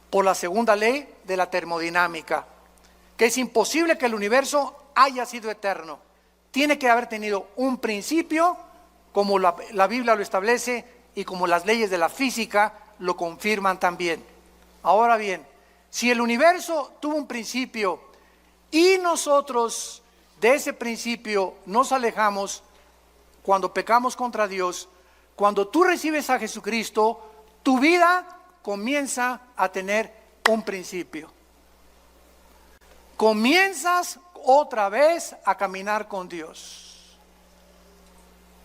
Speaker 1: por la segunda ley de la termodinámica, que es imposible que el universo haya sido eterno. Tiene que haber tenido un principio, como la Biblia lo establece y como las leyes de la física lo confirman también. Ahora bien, si el universo tuvo un principio y nosotros de ese principio nos alejamos cuando pecamos contra Dios, cuando tú recibes a Jesucristo, tu vida comienza a tener un principio. Comienzas otra vez a caminar con Dios.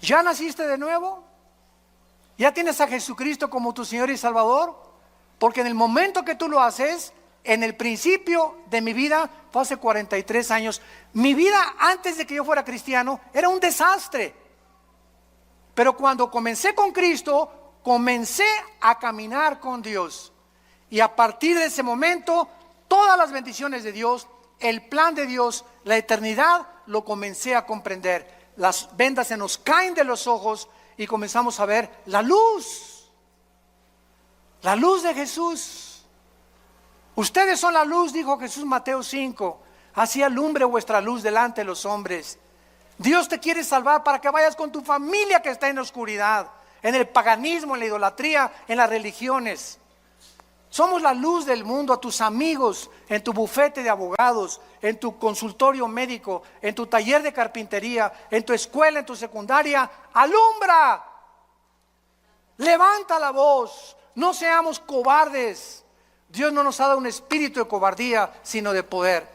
Speaker 1: ¿Ya naciste de nuevo? ¿Ya tienes a Jesucristo como tu Señor y Salvador? Porque en el momento que tú lo haces, en el principio de mi vida, fue hace 43 años, mi vida antes de que yo fuera cristiano era un desastre. Pero cuando comencé con Cristo, comencé a caminar con Dios. Y a partir de ese momento, todas las bendiciones de Dios, el plan de Dios, la eternidad, lo comencé a comprender. Las vendas se nos caen de los ojos y comenzamos a ver la luz de Jesús. Ustedes son la luz, dijo Jesús, Mateo 5. Así alumbre vuestra luz delante de los hombres. Dios te quiere salvar para que vayas con tu familia que está en la oscuridad, en el paganismo, en la idolatría, en las religiones. Somos la luz del mundo a tus amigos, en tu bufete de abogados, en tu consultorio médico, en tu taller de carpintería, en tu escuela, en tu secundaria. ¡Alumbra! Levanta la voz, no seamos cobardes. Dios no nos ha dado un espíritu de cobardía, sino de poder.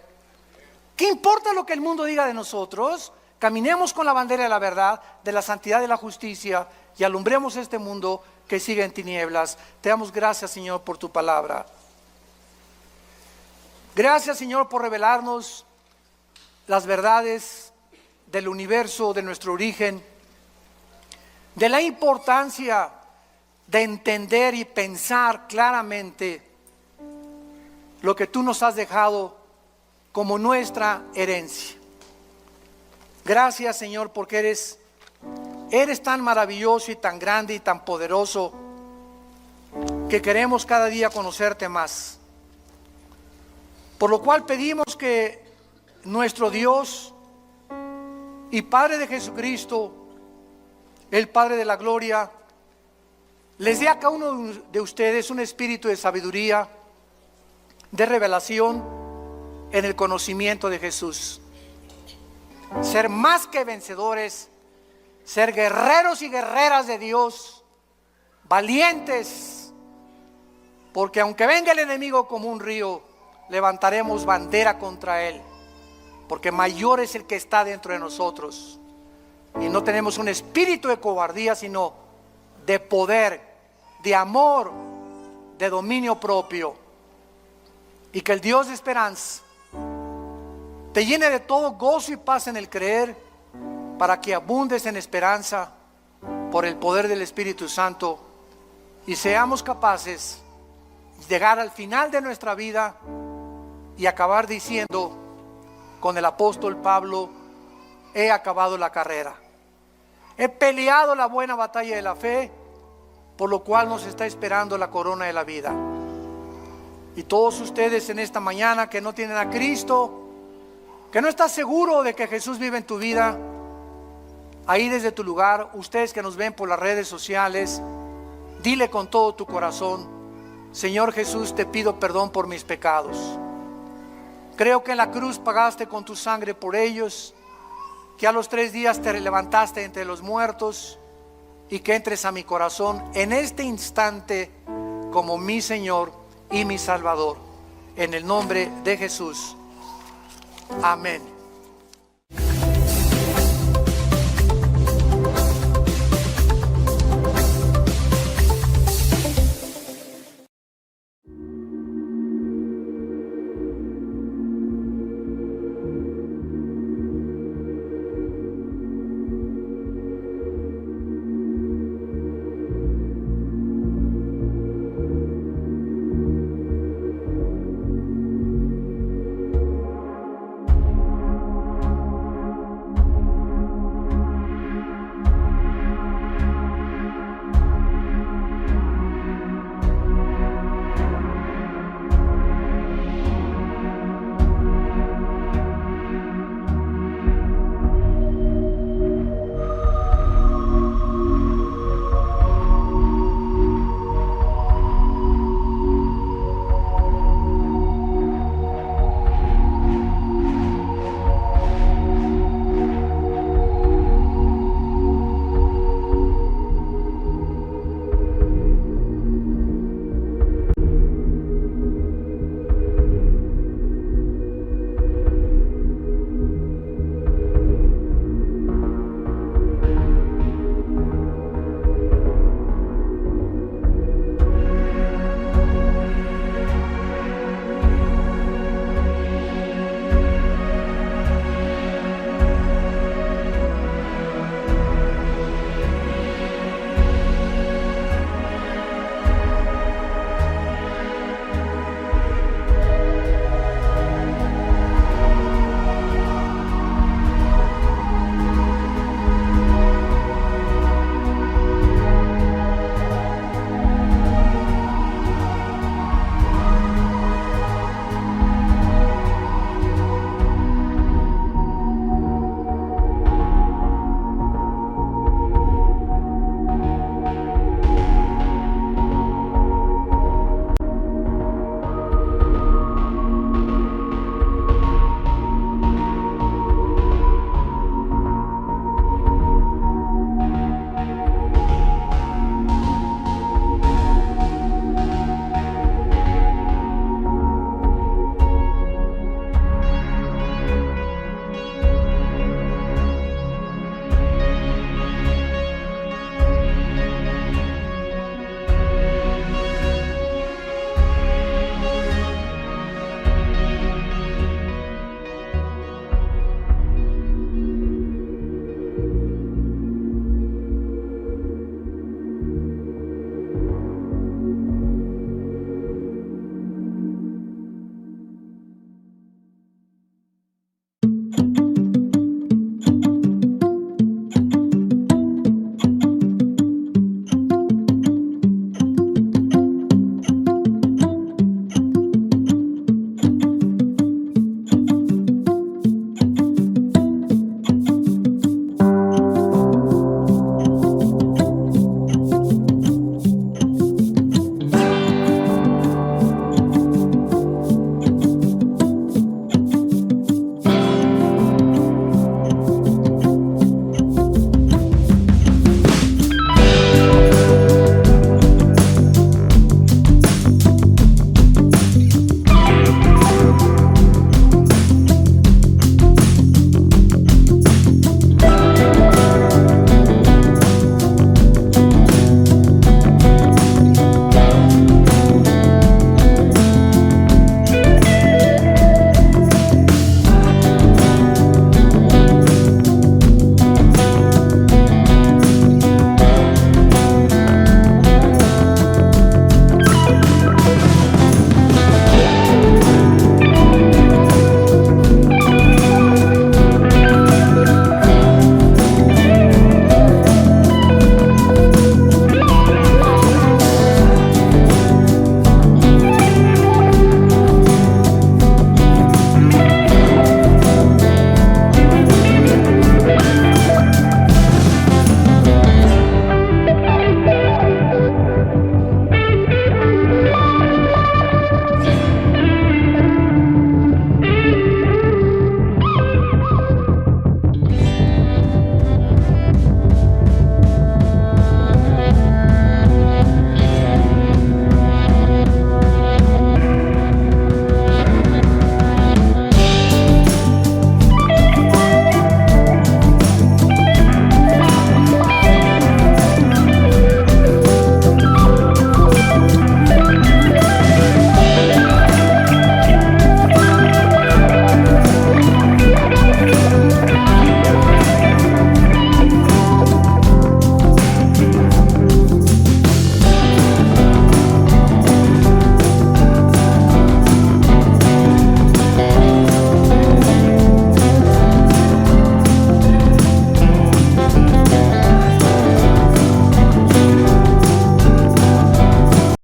Speaker 1: ¿Qué importa lo que el mundo diga de nosotros? Caminemos con la bandera de la verdad, de la santidad y de la justicia y alumbremos este mundo que sigue en tinieblas. Te damos gracias, Señor, por tu palabra. Gracias, Señor, por revelarnos las verdades del universo, de nuestro origen, de la importancia de entender y pensar claramente lo que tú nos has dejado como nuestra herencia. Gracias, Señor, porque eres tan maravilloso y tan grande y tan poderoso que queremos cada día conocerte más. Por lo cual pedimos que nuestro Dios y Padre de Jesucristo, el Padre de la gloria, les dé a cada uno de ustedes un espíritu de sabiduría, de revelación en el conocimiento de Jesús. Ser más que vencedores, ser guerreros y guerreras de Dios, valientes, porque aunque venga el enemigo como un río, levantaremos bandera contra él, porque mayor es el que está dentro de nosotros. Y no tenemos un espíritu de cobardía, sino de poder, de amor, de dominio propio. Y que el Dios de esperanza te llene de todo gozo y paz en el creer, para que abundes en esperanza por el poder del Espíritu Santo y seamos capaces de llegar al final de nuestra vida y acabar diciendo con el apóstol Pablo: he acabado la carrera, he peleado la buena batalla de la fe, por lo cual nos está esperando la corona de la vida. Y todos ustedes en esta mañana que no tienen a Cristo, que no estás seguro de que Jesús vive en tu vida, ahí desde tu lugar, ustedes que nos ven por las redes sociales, dile con todo tu corazón: Señor Jesús, te pido perdón por mis pecados. Creo que en la cruz pagaste con tu sangre por ellos, que a los 3 días te levantaste entre los muertos, y que entres a mi corazón en este instante como mi Señor y mi Salvador. En el nombre de Jesús. Amén.